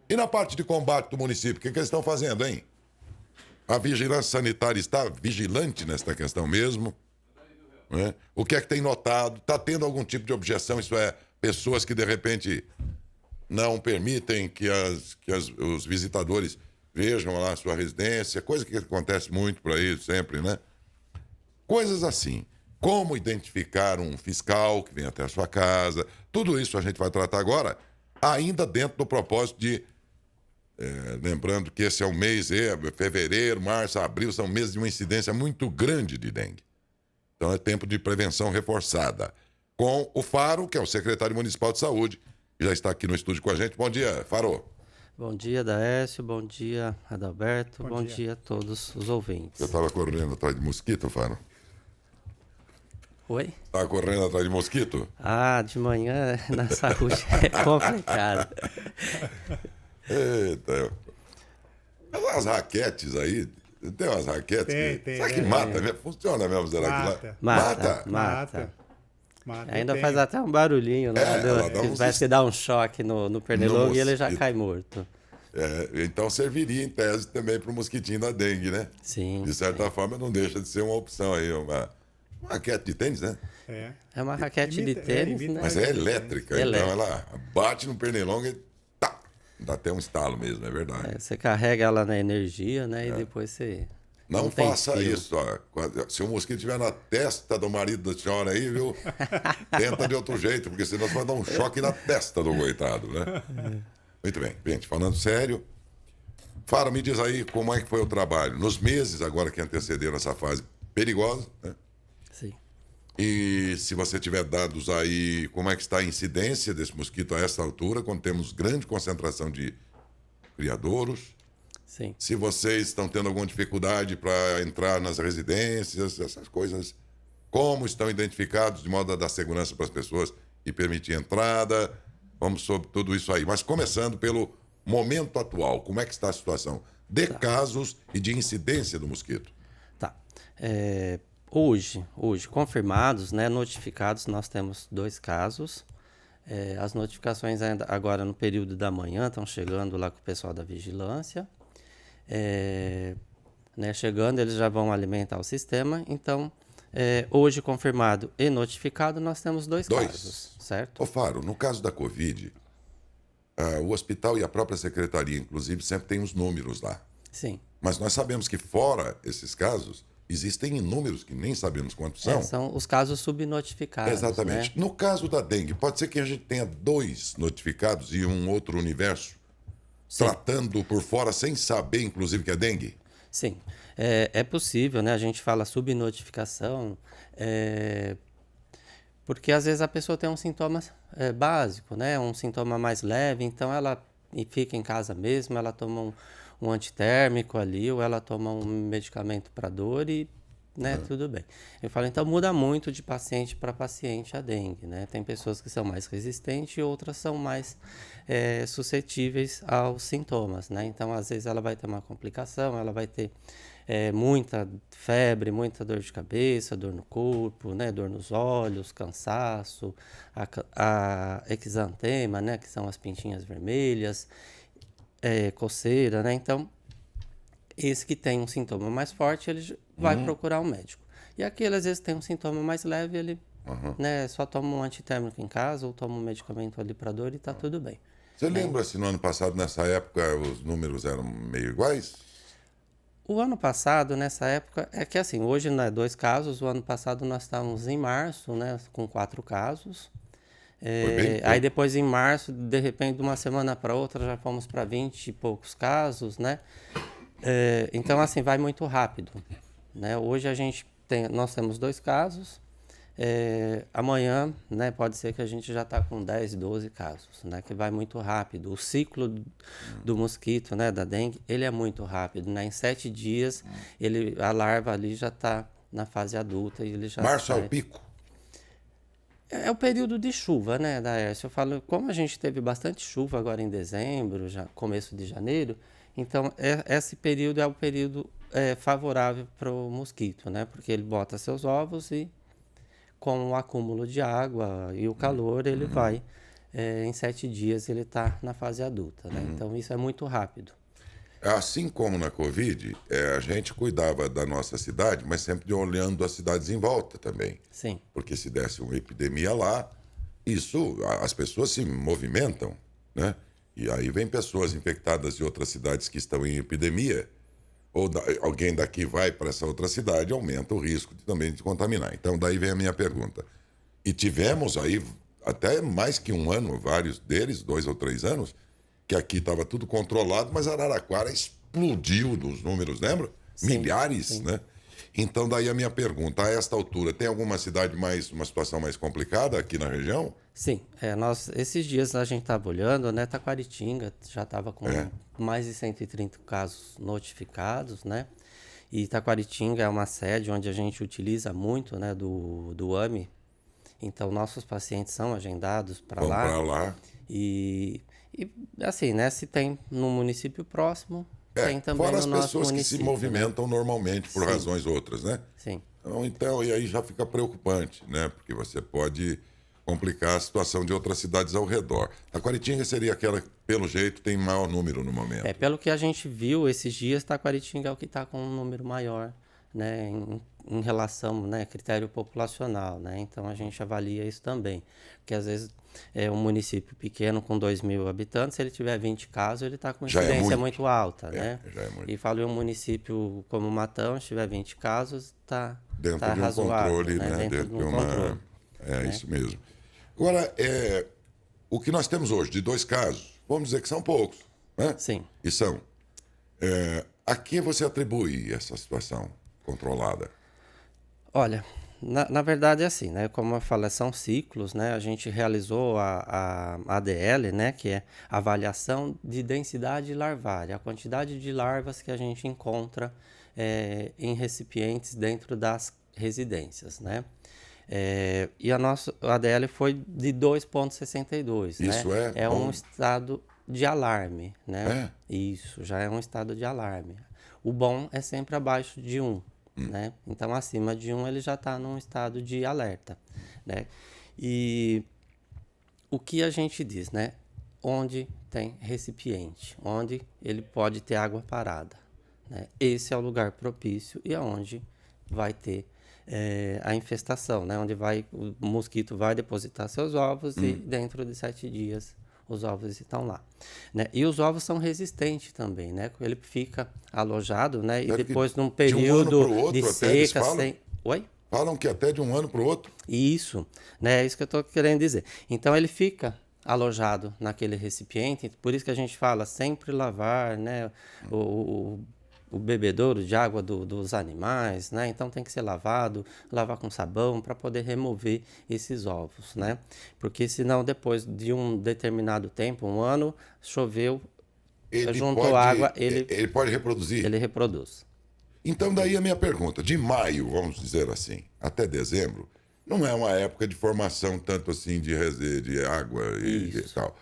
E na parte de combate do município, o que eles estão fazendo, hein? A vigilância sanitária está vigilante nesta questão mesmo, né? O que é que tem notado? Está tendo algum tipo de objeção? Isso é, pessoas que de repente não permitem que os visitadores vejam lá a sua residência, coisa que acontece muito por aí sempre, né? Coisas assim. Como identificar um fiscal que vem até a sua casa, tudo isso a gente vai tratar agora, ainda dentro do propósito de lembrando que esse é o mês, fevereiro, março, abril, são meses de uma incidência muito grande de dengue. Então é tempo de prevenção reforçada. Com o Faro, que é o secretário municipal de saúde, que já está aqui no estúdio com a gente. Bom dia, Faro. Bom dia, Daécio. Bom dia, Adalberto. Bom dia a todos os ouvintes. Você estava correndo atrás de mosquito, Faro? Oi? Estava correndo atrás de mosquito? Ah, de manhã na saúde é complicado. Eita. As raquetes aí, tem umas raquetes Tem, será que mata mesmo? Funciona mesmo, será que lá? Mata. Ainda tem. faz até um barulhinho, né? ela dá Parece que dá um choque no pernilongo e ele já mosquito. cai morto. Então serviria em tese também para o mosquitinho da dengue, né? Sim. De certa forma não deixa de ser uma opção aí, uma raquete de tênis, né? É uma raquete de tênis, né? Mas é elétrica, Elétrica. então ela bate no pernilongo e tá, dá até um estalo mesmo, é verdade. Você carrega ela na energia, né? E depois você... Não tem faça fio. isso, ó. Se o mosquito estiver na testa do marido da senhora aí, viu? Tenta de outro jeito, porque senão você vai dar um choque na testa do coitado, né? Muito bem, gente, falando sério. Fara, me diz aí como é que foi o trabalho. Nos meses agora que antecederam essa fase perigosa, né? Sim. E se você tiver dados aí, como é que está a incidência desse mosquito a essa altura, quando temos grande concentração de criadouros. Sim. Se vocês estão tendo alguma dificuldade para entrar nas residências, essas coisas, como estão identificados de modo a dar segurança para as pessoas e permitir entrada, vamos sobre tudo isso aí. Mas começando pelo momento atual, como é que está a situação de casos e de incidência do mosquito? Tá. Hoje, confirmados, né, notificados, nós temos 2 casos. As notificações ainda agora no período da manhã estão chegando lá com o pessoal da vigilância. Né, chegando, eles já vão alimentar o sistema. Então, hoje confirmado e notificado, nós temos 2 casos, certo? Ô Faro, no caso da Covid, o hospital e a própria secretaria, inclusive, sempre tem os números lá. Sim. Mas nós sabemos que fora esses casos, existem inúmeros que nem sabemos quantos são. São os casos subnotificados. Exatamente. Né? No caso da dengue, pode ser que a gente tenha 2 notificados e um outro universo tratando por fora sem saber, inclusive, que é dengue? Sim, é possível, né? A gente fala subnotificação, porque às vezes a pessoa tem um sintoma básico, né? Um sintoma mais leve, então ela fica em casa mesmo, ela toma um antitérmico ali, ou ela toma um medicamento para dor e, né, tudo bem. Eu falo, então muda muito de paciente para paciente a dengue, né? Tem pessoas que são mais resistentes e outras são mais suscetíveis aos sintomas, né? Então, às vezes ela vai ter uma complicação, ela vai ter muita febre, muita dor de cabeça, dor no corpo, né? Dor nos olhos, cansaço, a exantema, né? Que são as pintinhas vermelhas, coceira, né? Então, esse que tem um sintoma mais forte, ele vai procurar um médico. E aquele, às vezes, tem um sintoma mais leve, ele né, só toma um antitérmico em casa ou toma um medicamento ali para dor e tá tudo bem. Você lembra se no ano passado, nessa época, os números eram meio iguais? O ano passado, nessa época, é que assim, hoje, né, 2 casos, o ano passado nós estávamos em março, né, com 4 casos. Aí depois em março, de repente, de uma semana para outra, já fomos para 20 e poucos casos, né? Então, assim, vai muito rápido, né? Hoje nós temos 2 casos. Amanhã, né, pode ser que a gente já está com 10, 12 casos, né? Que vai muito rápido. O ciclo do mosquito, né, da dengue, ele é muito rápido, né? Em 7 dias, a larva ali já está na fase adulta e ele já... Março é o pico? É o período de chuva, né, Daércio? Eu falo, como a gente teve bastante chuva agora em dezembro, já começo de janeiro, então esse período é o período favorável para o mosquito, né? Porque ele bota seus ovos e com o acúmulo de água e o calor ele vai em 7 dias ele está na fase adulta, né? Então isso é muito rápido. Assim como na Covid, a gente cuidava da nossa cidade, mas sempre olhando as cidades em volta também. Sim, Porque se desse uma epidemia lá, as pessoas se movimentam, né? E aí vem pessoas infectadas de outras cidades que estão em epidemia, ou alguém daqui vai para essa outra cidade, aumenta o risco também de contaminar. Então daí vem a minha pergunta. E tivemos aí até mais que um ano, vários deles, 2 ou 3 anos, que aqui estava tudo controlado, mas Araraquara explodiu nos números, lembra? sim, Milhares, sim. né? Então, daí a minha pergunta, a esta altura, tem alguma cidade uma situação mais complicada aqui na região? Sim, esses dias a gente estava olhando, né? Taquaritinga já estava com mais de 130 casos notificados, né? E Taquaritinga é uma sede onde a gente utiliza muito, né, do AME. Então, nossos pacientes são agendados para Vamos lá. para lá. E, assim, né? Se tem no município próximo, tem também Fora no as nosso pessoas que se município, né? movimentam normalmente por Sim. razões outras, né? Sim. Então, e aí já fica preocupante, né? Porque você pode complicar a situação de outras cidades ao redor. Taquaritinga seria aquela que, pelo jeito, tem maior número no momento. Pelo que a gente viu esses dias, Taquaritinga é o que está com um número maior, né, em relação, né, critério populacional, né? Então a gente avalia isso também, porque às vezes um município pequeno com 2.000 habitantes, se ele tiver 20 casos, ele está com Já é incidência muito. muito alta, né? Já é muito. E falo em um município como Matão, se tiver 20 casos, está Dentro de um razoável, controle, né? Dentro de um controle. É isso mesmo. Agora, o que nós temos hoje de 2 casos, vamos dizer que são poucos, né? Sim. E são. A quem você atribui essa situação controlada? Olha, na verdade é assim, né? Como eu falei, são ciclos, né? A gente realizou a ADL, né? Que é a avaliação de densidade larvária, a quantidade de larvas que a gente encontra em recipientes dentro das residências, né? E a nossa ADL foi de 2,62, né? Isso é um bom. estado de alarme, né? É? Isso, já é um estado de alarme. O bom é sempre abaixo de 1, né? Então, acima de 1 ele já está num estado de alerta, né? E o que a gente diz, né? Onde tem recipiente, onde ele pode ter água parada, né? Esse é o lugar propício e aonde vai ter a infestação, né? Onde o mosquito vai depositar seus ovos e dentro de 7 dias os ovos estão lá, né? E os ovos são resistentes também, né? Ele fica alojado, né? E depois num período de seca, Oi? Falam que até de um ano para o outro. Isso, né? É isso que eu estou querendo dizer. Então ele fica alojado naquele recipiente, por isso que a gente fala sempre lavar, né? O bebedouro de água dos animais, né? Então tem que ser lavar com sabão para poder remover esses ovos, né? Porque senão depois de um determinado tempo, 1 ano, choveu, juntou água, ele pode reproduzir. ele reproduz. Então daí a minha pergunta, de maio, vamos dizer assim, até dezembro, não é uma época de formação tanto assim de água e tal.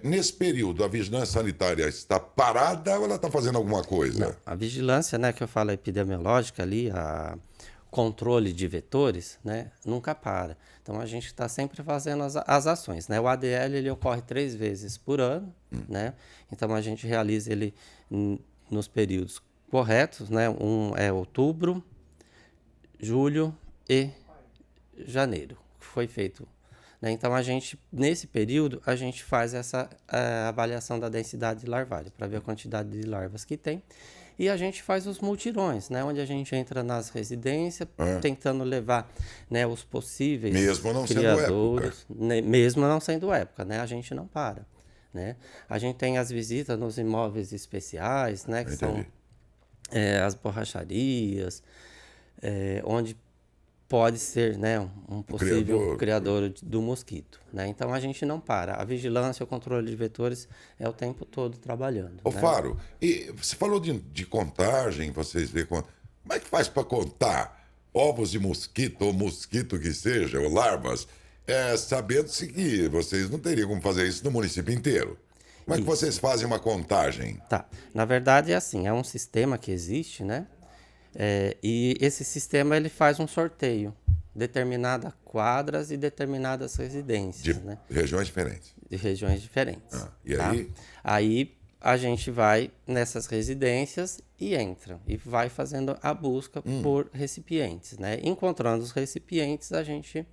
Nesse período, a vigilância sanitária está parada ou ela está fazendo alguma coisa? Não, a vigilância, né, que eu falo epidemiológica ali, a controle de vetores, né, nunca para. Então a gente está sempre fazendo as ações, né? O ADL ele ocorre 3 vezes por ano, né? Então a gente realiza ele nos períodos corretos, né? Um é outubro, julho e janeiro, que foi feito, né? Então a gente nesse período a gente faz essa avaliação da densidade larvária para ver a quantidade de larvas que tem. E a gente faz os multirões, né? Onde a gente entra nas residências, tentando levar, né, os possíveis mesmo não criadores, mesmo não sendo época, né? A gente não para, né? A gente tem as visitas nos imóveis especiais, né? Que são as borracharias, onde pode ser, né, um possível criador do mosquito, né? Então a gente não para. A vigilância, o controle de vetores é o tempo todo trabalhando. Ô né? Faro, e você falou de contagem, vocês veem como é que faz para contar ovos de mosquito ou mosquito que seja, ou larvas, sabendo-se que vocês não teriam como fazer isso no município inteiro? Como é que vocês fazem uma contagem? Tá. Na verdade é assim, é um sistema que existe, né? E esse sistema ele faz um sorteio determinadas quadras e determinadas residências, De né? regiões diferentes. De regiões diferentes. E tá? aí? Aí a gente vai nessas residências e entra e vai fazendo a busca por recipientes, né? Encontrando os recipientes, a gente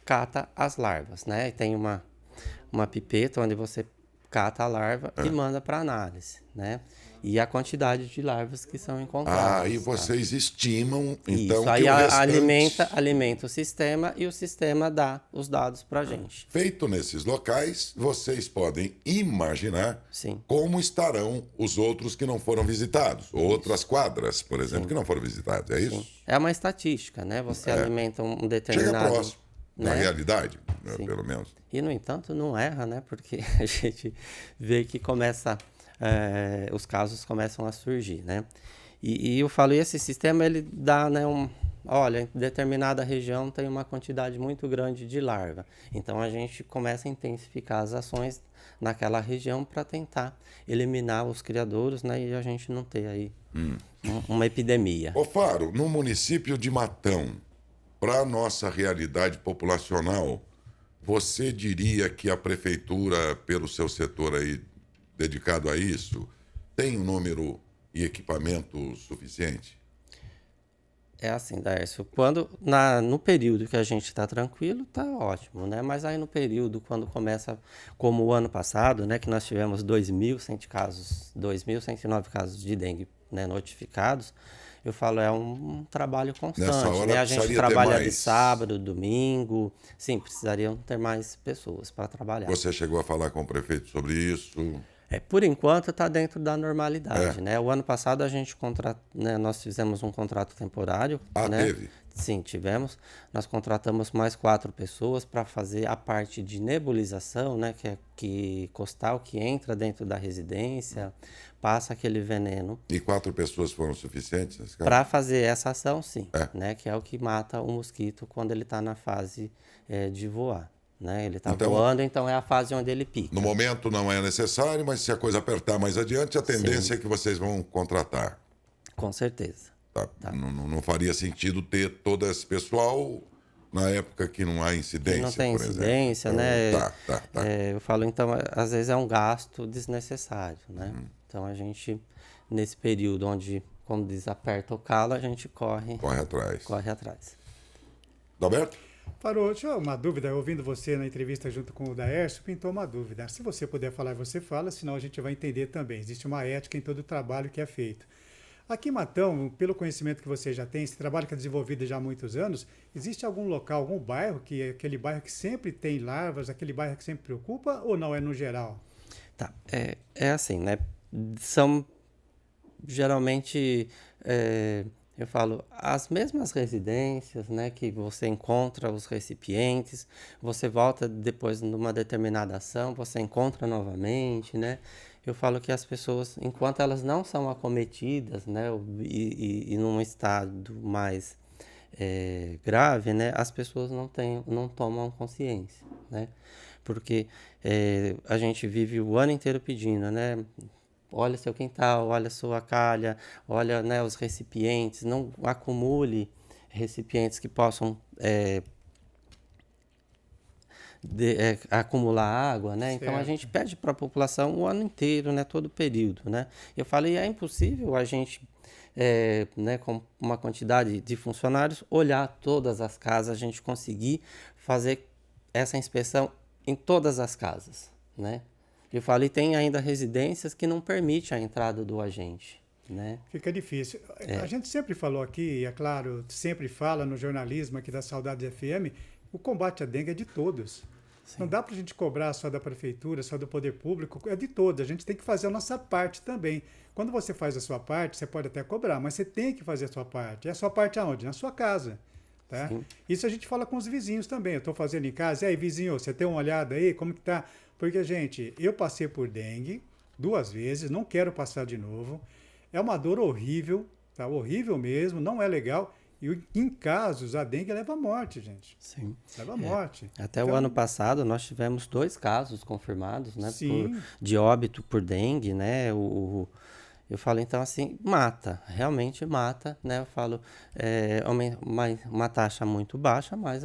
cata as larvas, né? Tem uma pipeta onde você cata a larva e manda para análise, né? E a quantidade de larvas que são encontradas. Aí tá? vocês estimam, então, Isso, aí que o restante... alimenta o sistema e o sistema dá os dados para a gente. Feito nesses locais, vocês podem imaginar Sim. como estarão os outros que não foram visitados. Outras quadras, por exemplo, que não foram visitadas. É isso? É uma estatística, né? Você alimenta um Chega determinado... próximo, na né? realidade, né, pelo menos. E, no entanto, não erra, né? Porque a gente vê que os casos começam a surgir, né? E eu falo, esse sistema, ele dá, né, olha, em determinada região tem uma quantidade muito grande de larva. Então, a gente começa a intensificar as ações naquela região para tentar eliminar os criadouros, né? E a gente não ter aí uma epidemia. Ô Faro, no município de Matão, para a nossa realidade populacional, você diria que a prefeitura, pelo seu setor aí dedicado a isso, tem um número e equipamento suficiente? É assim, Daércio, no período que a gente está tranquilo, tá ótimo, né? Mas aí no período, quando começa, como o ano passado, né, que nós tivemos 2.109 casos de dengue, né, notificados, eu falo, é um trabalho constante, Nessa hora né? A gente precisaria ter trabalha de mais. sábado, domingo, sim, precisariam ter mais pessoas para trabalhar. Você chegou a falar com o prefeito sobre isso? Por enquanto está dentro da normalidade, né? O ano passado nós fizemos um contrato temporário, né? Teve? Sim, tivemos. Nós contratamos mais 4 pessoas para fazer a parte de nebulização, né? Que costal que entra dentro da residência, passa aquele veneno. E 4 pessoas foram suficientes nesse caso? Para fazer essa ação, sim, né? Que é o que mata o mosquito quando ele está na fase de voar. Né? Ele está voando, então é a fase onde ele pica. No momento não é necessário, mas se a coisa apertar mais adiante, a tendência é que vocês vão contratar. Com certeza. Tá? Não faria sentido ter todo esse pessoal na época que não há incidência, não tem por incidência, exemplo. né? Tá. Eu falo, então, às vezes é um gasto desnecessário, né? Então a gente, nesse período onde, como diz, aperta o calo, a gente corre atrás. Dalberto? Faro, deixa eu uma dúvida, ouvindo você na entrevista junto com o Daércio, pintou uma dúvida. Se você puder falar, você fala, senão a gente vai entender também. Existe uma ética em todo o trabalho que é feito. Aqui em Matão, pelo conhecimento que você já tem, esse trabalho que é desenvolvido já há muitos anos, existe algum local, algum bairro, que é aquele bairro que sempre tem larvas, aquele bairro que sempre preocupa, ou não, é no geral? Tá, é assim, né? São geralmente... eu falo, as mesmas residências, né, que você encontra os recipientes, você volta depois numa determinada ação, você encontra novamente, né? Eu falo que as pessoas, enquanto elas não são acometidas, né, e num estado mais grave, né, as pessoas não tomam consciência, né? Porque a gente vive o ano inteiro pedindo, né? Olha seu quintal, olha sua calha, olha, né, os recipientes, não acumule recipientes que possam acumular água, né? Então a gente pede para a população o ano inteiro, né, todo o período, né? Eu falei, é impossível a gente, né, com uma quantidade de funcionários, olhar todas as casas, a gente conseguir fazer essa inspeção em todas as casas, né? Eu falei, tem ainda residências que não permitem a entrada do agente, né? Fica difícil. A gente sempre falou aqui, e é claro, sempre fala no jornalismo aqui da Saudade FM, o combate à dengue é de todos. Sim. Não dá para a gente cobrar só da prefeitura, só do poder público, é de todos. A gente tem que fazer a nossa parte também. Quando você faz a sua parte, você pode até cobrar, mas você tem que fazer a sua parte. E a sua parte aonde? Na sua casa. Tá? Isso a gente fala com os vizinhos também. Eu estou fazendo em casa. E aí, vizinho, você tem uma olhada aí? Como que tá? Porque, gente, eu passei por dengue 2 vezes, não quero passar de novo. É uma dor horrível, tá? Horrível mesmo, não é legal. E em casos, a dengue leva à morte, gente. Sim. Leva à morte. Até o ano passado, nós tivemos 2 casos confirmados, né? Sim. De óbito por dengue, né? Eu falo, então, assim, mata, realmente mata, né? Eu falo, uma taxa muito baixa, mas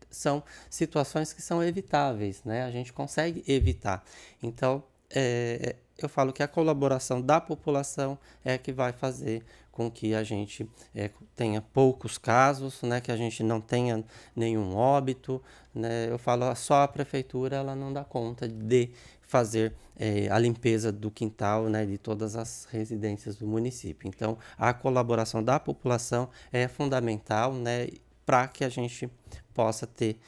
são situações que são evitáveis, né? A gente consegue evitar. Então, eu falo que a colaboração da população é que vai fazer com que a gente tenha poucos casos, né? Que a gente não tenha nenhum óbito, né? Eu falo, só a prefeitura ela não dá conta de fazer a limpeza do quintal, né, de todas as residências do município. Então, a colaboração da população é fundamental, né, para que a gente possa ter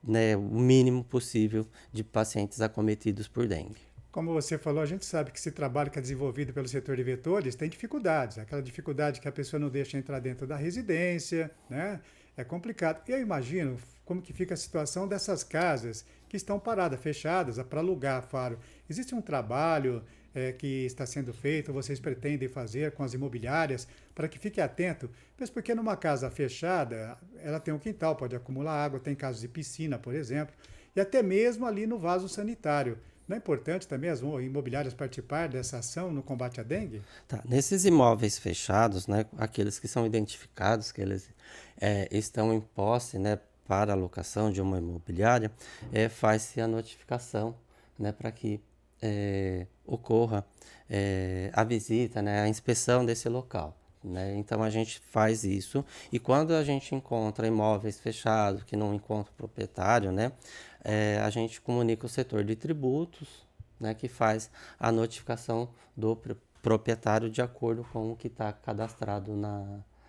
né, o mínimo possível de pacientes acometidos por dengue. Como você falou, a gente sabe que esse trabalho que é desenvolvido pelo setor de vetores tem dificuldades. Aquela dificuldade que a pessoa não deixa entrar dentro da residência, né? É complicado. E eu imagino como que fica a situação dessas casas que estão paradas, fechadas, para alugar, Faro. Existe um trabalho que está sendo feito, vocês pretendem fazer com as imobiliárias, para que fique atento, mesmo porque numa casa fechada, ela tem um quintal, pode acumular água, tem casos de piscina, por exemplo, e até mesmo ali no vaso sanitário. Não é importante também as imobiliárias participar dessa ação no combate à dengue? Tá. Nesses imóveis fechados, né, aqueles que são identificados, que eles estão em posse, né, para a locação de uma imobiliária, faz-se a notificação, né, para que ocorra a visita, né, a inspeção desse local. Né? Então a gente faz isso, e quando a gente encontra imóveis fechados, que não encontra o proprietário, né, a gente comunica o setor de tributos, né, que faz a notificação do proprietário de acordo com o que está cadastrado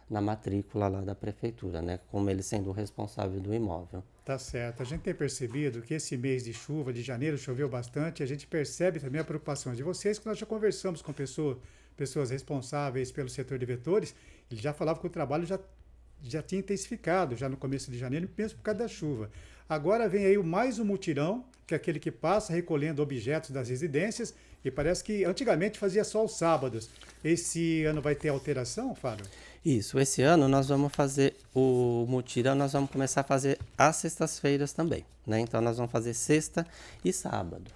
na matrícula lá da prefeitura, né, como ele sendo o responsável do imóvel. Tá certo. A gente tem percebido que esse mês de chuva, de janeiro, choveu bastante, e a gente percebe também a preocupação de vocês, que nós já conversamos com pessoas responsáveis pelo setor de vetores, eles já falavam que o trabalho já tinha intensificado já no começo de janeiro, mesmo por causa da chuva. Agora vem aí mais um mutirão, que é aquele que passa recolhendo objetos das residências, e parece que antigamente fazia só os sábados. Esse ano vai ter alteração, Fábio? Isso, esse ano nós vamos fazer o mutirão, nós vamos começar a fazer às sextas-feiras também, né? Então nós vamos fazer sexta e sábado.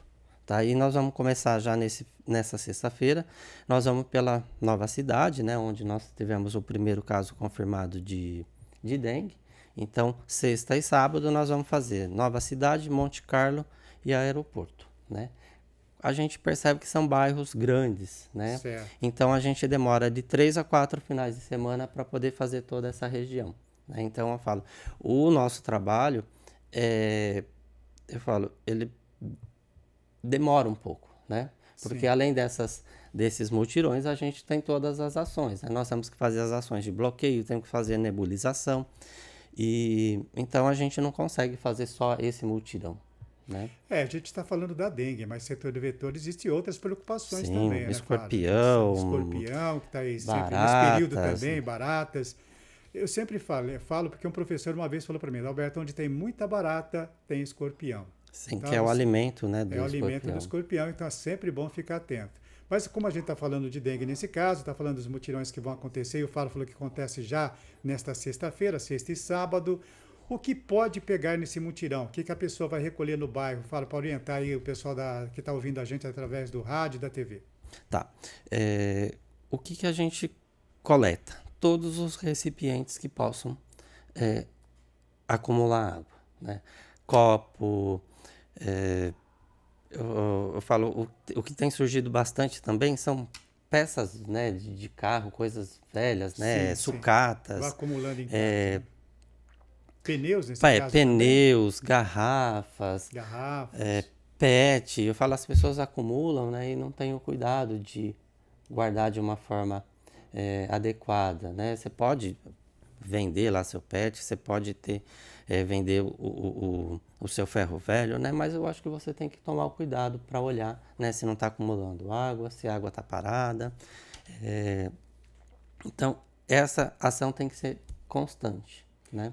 Tá? E nós vamos começar já nessa sexta-feira, nós vamos pela Nova Cidade, né, onde nós tivemos o primeiro caso confirmado de dengue. Então, sexta e sábado nós vamos fazer Nova Cidade, Monte Carlo e Aeroporto, né? A gente percebe que são bairros grandes, né? Certo. Então a gente demora de 3 a 4 finais de semana para poder fazer toda essa região, né? Então eu falo, o nosso trabalho, ele demora um pouco, né? Porque Sim. além desses mutirões, a gente tem todas as ações, né? Nós temos que fazer as ações de bloqueio, temos que fazer nebulização, e então a gente não consegue fazer só esse mutirão, né? A gente está falando da dengue, mas setor de vetores existem outras preocupações Sim, também, né, escorpião, escorpião, que está aí sempre baratas, nesse período também, baratas. Eu sempre falo porque um professor uma vez falou para mim, Alberto, onde tem muita barata, tem escorpião. Sim, Então, que é o alimento, né, do é o escorpião. alimento do escorpião, então é sempre bom ficar atento. Mas como a gente está falando de dengue nesse caso, está falando dos mutirões que vão acontecer, e o Faro falou que acontece já nesta sexta-feira, sexta e sábado, o que pode pegar nesse mutirão? O que a pessoa vai recolher no bairro? Fala para orientar aí o pessoal que está ouvindo a gente através do rádio e da TV. Tá. O que a gente coleta? Todos os recipientes que possam acumular água, né? Copo, eu falo, o que tem surgido bastante também são peças, né, de carro, coisas velhas, né, Sim, sucatas. Vai acumulando em casa. Pneus, nesse caso pneus, garrafas, garrafas. PET. Eu falo, as pessoas acumulam, né, e não têm o cuidado de guardar de uma forma adequada, né? Você pode vender lá seu PET, você pode vender o seu ferro velho, né? Mas eu acho que você tem que tomar o cuidado para olhar, né, se não está acumulando água, se a água está parada. Então, essa ação tem que ser constante, né?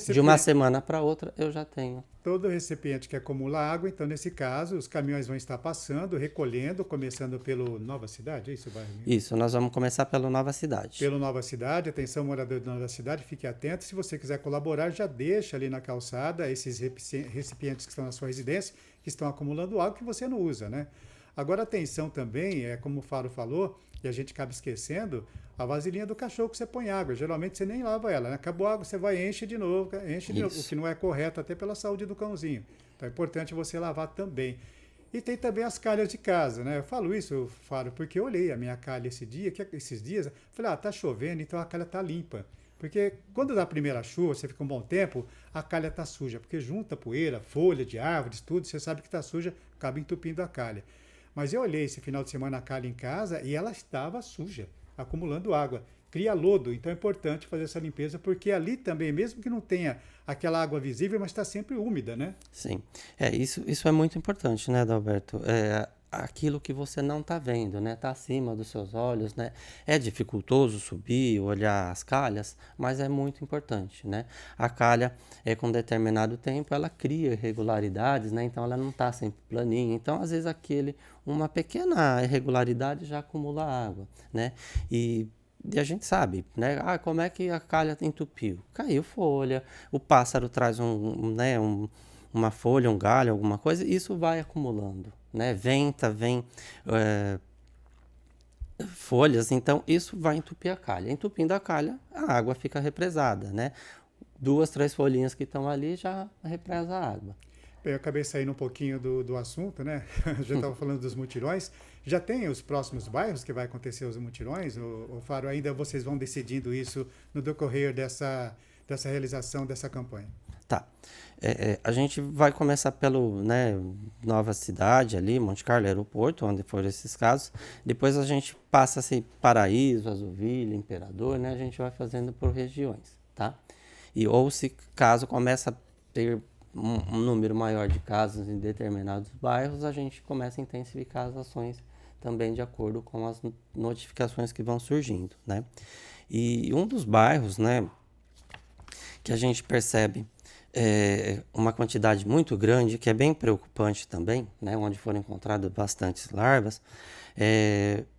De uma semana para outra eu já tenho. Todo recipiente que acumula água, então nesse caso os caminhões vão estar passando, recolhendo, começando pelo Nova Cidade, é isso, bairro? Isso, nós vamos começar pelo Nova Cidade. Pelo Nova Cidade, atenção morador de Nova Cidade, fique atento. Se você quiser colaborar, já deixa ali na calçada esses recipientes que estão na sua residência, que estão acumulando água que você não usa, né? Agora, atenção também, como o Faro falou, e a gente acaba esquecendo, a vasilhinha do cachorro que você põe água. Geralmente você nem lava ela, né? Acabou a água, você vai e enche de novo, o que não é correto até pela saúde do cãozinho. Então é importante você lavar também. E tem também as calhas de casa, né? Eu falo isso, Faro, porque eu olhei a minha calha esses dias, falei, tá chovendo, então a calha tá limpa. Porque quando dá a primeira chuva, você fica um bom tempo, a calha tá suja, porque junta poeira, folha de árvores, tudo, você sabe que tá suja, acaba entupindo a calha. Mas eu olhei esse final de semana a calha em casa e ela estava suja, acumulando água. Cria lodo, então é importante fazer essa limpeza, porque ali também, mesmo que não tenha aquela água visível, mas está sempre úmida, né? Sim, isso é muito importante, né, Adalberto? Aquilo que você não está vendo, né? Está acima dos seus olhos, né? É dificultoso subir, olhar as calhas, mas é muito importante, né? A calha, com determinado tempo, ela cria irregularidades, né? Então, ela não está sempre planinha. Então, às vezes, uma pequena irregularidade já acumula água, né? E a gente sabe, né? Como é que a calha entupiu? Caiu folha, o pássaro traz uma folha, um galho, alguma coisa, e isso vai acumulando, né? Vem folhas, então isso vai entupir a calha. Entupindo a calha, a água fica represada, né? 2, 3 folhinhas que estão ali já represa a água. Eu acabei saindo um pouquinho do assunto, né? Já estava falando dos mutirões. Já tem os próximos bairros que vai acontecer os mutirões? O Faro, ainda vocês vão decidindo isso no decorrer dessa realização dessa campanha? Tá. A gente vai começar pelo, né, Nova Cidade ali, Monte Carlo, Aeroporto, onde foram esses casos. Depois a gente passa assim, Paraíso, Azuville, Imperador, né? A gente vai fazendo por regiões, tá? Ou se caso começa a ter um número maior de casos em determinados bairros, a gente começa a intensificar as ações também de acordo com as notificações que vão surgindo, né? E um dos bairros, né, que a gente percebe uma quantidade muito grande, que é bem preocupante também, né, onde foram encontradas bastantes larvas,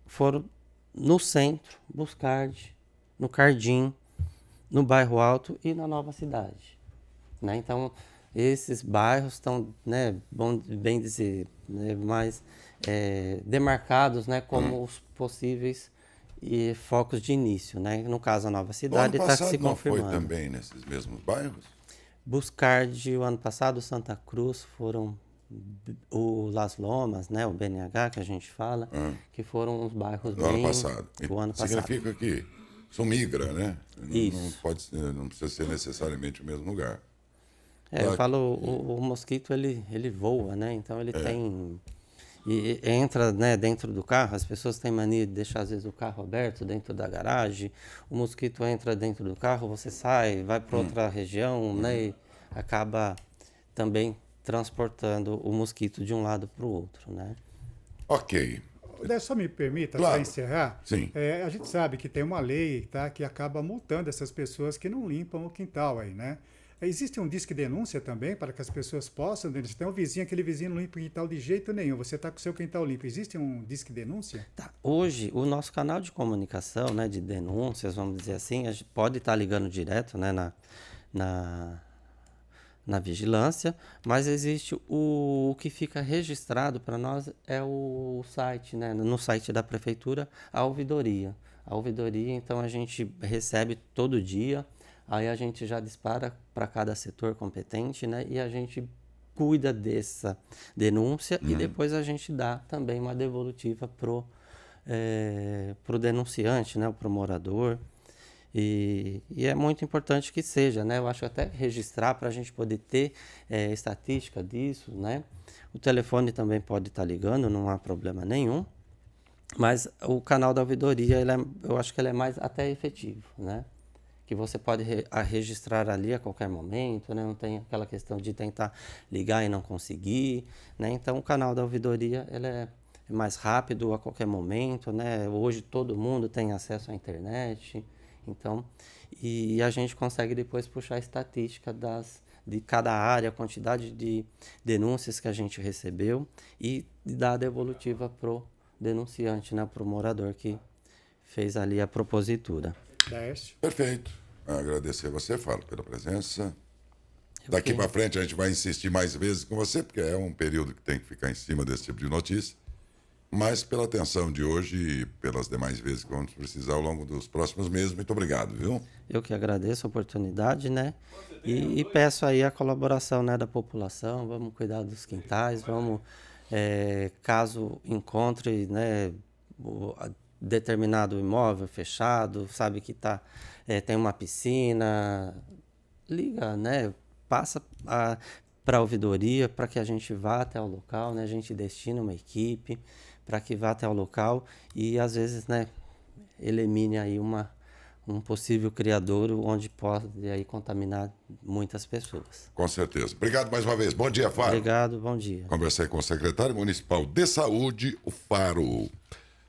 foram no centro, Buscardi, no Cardim, no Bairro Alto e na Nova Cidade, né? Então, esses bairros estão, né, bem dizer, né, mais demarcados, né, como os possíveis focos de início, né? No caso, a Nova Cidade está se confirmando. Não foi também nesses mesmos bairros? Buscardi, o ano passado, Santa Cruz, foram o Las Lomas, né, o BNH que a gente fala, que foram os bairros do ano passado. O ano passado. Significa que isso migra, né? Isso. Não precisa ser necessariamente o mesmo lugar. Eu falo, o mosquito, ele voa, né? Então, ele tem... E entra, né, dentro do carro, as pessoas têm mania de deixar, às vezes, o carro aberto dentro da garagem. O mosquito entra dentro do carro, você sai, vai para outra região, né? E acaba também transportando o mosquito de um lado para o outro, né? Ok. Só me permita, claro. Para encerrar, Sim. A gente sabe que tem uma lei, tá, que acaba multando essas pessoas que não limpam o quintal aí, né? Existe um disque denúncia também para que as pessoas possam... Você tem um vizinho, aquele vizinho não limpa o quintal de jeito nenhum, você está com o seu quintal limpo. Existe um disque denúncia? Tá. Hoje, o nosso canal de comunicação, né, de denúncias, vamos dizer assim, a gente pode estar ligando direto, né, na vigilância, mas existe o que fica registrado para nós é o site, né, no site da prefeitura, a ouvidoria. A ouvidoria, então, a gente recebe todo dia. Aí a gente já dispara para cada setor competente, né? E a gente cuida dessa denúncia e depois a gente dá também uma devolutiva pro denunciante, né? Pro morador. E é muito importante que seja, né? Eu acho até registrar para a gente poder ter estatística disso, né? O telefone também pode estar ligando, não há problema nenhum. Mas o canal da ouvidoria, eu acho que ele é mais até efetivo, né? Que você pode registrar ali a qualquer momento, né? Não tem aquela questão de tentar ligar e não conseguir, né? Então, o canal da ouvidoria ele é mais rápido a qualquer momento, né? Hoje todo mundo tem acesso à internet, então, e a gente consegue depois puxar a estatística de cada área, a quantidade de denúncias que a gente recebeu e dar a devolutiva pro denunciante, né? Pro morador que fez ali a propositura. Perfeito. Agradecer a você, Faro, pela presença. Daqui para frente a gente vai insistir mais vezes com você, porque é um período que tem que ficar em cima desse tipo de notícia. mas pela atenção de hoje e pelas demais vezes que vamos precisar ao longo dos próximos meses. Muito obrigado, viu? Eu que agradeço a oportunidade, né? E peço aí a colaboração, né, da população. Vamos cuidar dos quintais, vamos, caso encontre, né, determinado imóvel fechado, sabe que tem uma piscina, liga, né? Passa para a ouvidoria para que a gente vá até o local, né? A gente destina uma equipe para que vá até o local e às vezes, né, elimine aí um possível criadouro onde pode aí contaminar muitas pessoas. Com certeza. Obrigado mais uma vez. Bom dia, Faro. Obrigado, bom dia. Conversei com o secretário municipal de saúde, o Faro.